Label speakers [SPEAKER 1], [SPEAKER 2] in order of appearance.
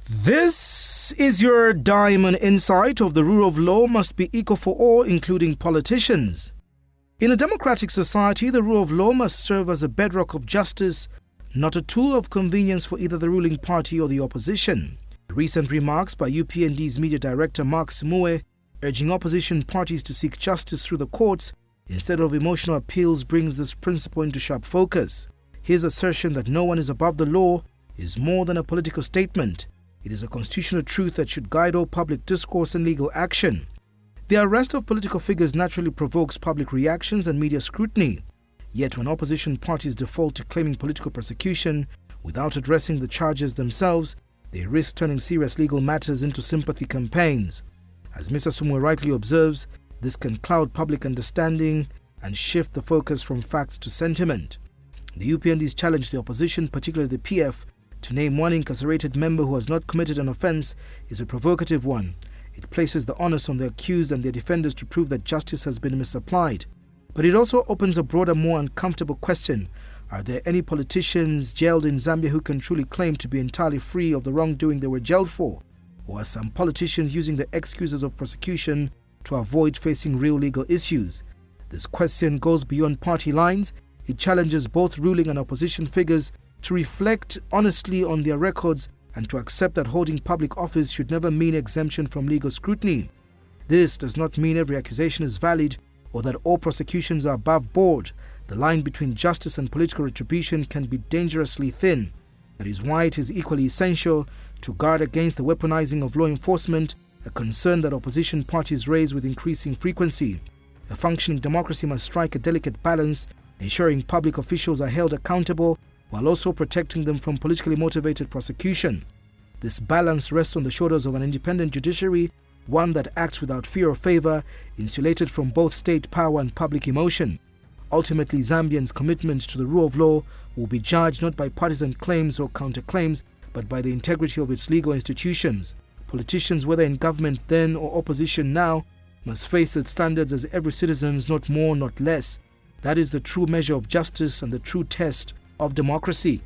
[SPEAKER 1] This is your diamond insight of the rule of law must be equal for all, including politicians. In a democratic society, the rule of law must serve as a bedrock of justice, not a tool of convenience for either the ruling party or the opposition. Recent remarks by UPND's media director Mark Sumue, urging opposition parties to seek justice through the courts instead of emotional appeals, brings this principle into sharp focus. His assertion that no one is above the law is more than a political statement. It is a constitutional truth that should guide all public discourse and legal action. The arrest of political figures naturally provokes public reactions and media scrutiny. Yet when opposition parties default to claiming political persecution without addressing the charges themselves, they risk turning serious legal matters into sympathy campaigns. As Mr. Sumwe rightly observes, this can cloud public understanding and shift the focus from facts to sentiment. The UPNDs challenge the opposition, particularly the PF, to name one incarcerated member who has not committed an offence is a provocative one. It places the onus on the accused and their defenders to prove that justice has been misapplied. But it also opens a broader, more uncomfortable question. Are there any politicians jailed in Zambia who can truly claim to be entirely free of the wrongdoing they were jailed for? Or are some politicians using the excuses of prosecution to avoid facing real legal issues? This question goes beyond party lines. It challenges both ruling and opposition figures to reflect honestly on their records and to accept that holding public office should never mean exemption from legal scrutiny. This does not mean every accusation is valid or that all prosecutions are above board. The line between justice and political retribution can be dangerously thin. That is why it is equally essential to guard against the weaponizing of law enforcement, a concern that opposition parties raise with increasing frequency. A functioning democracy must strike a delicate balance, ensuring public officials are held accountable while also protecting them from politically motivated prosecution. This balance rests on the shoulders of an independent judiciary, one that acts without fear or favor, insulated from both state power and public emotion. Ultimately, Zambians' commitment to the rule of law will be judged not by partisan claims or counterclaims, but by the integrity of its legal institutions. Politicians, whether in government then or opposition now, must face its standards as every citizen, not more, not less. That is the true measure of justice and the true test of democracy.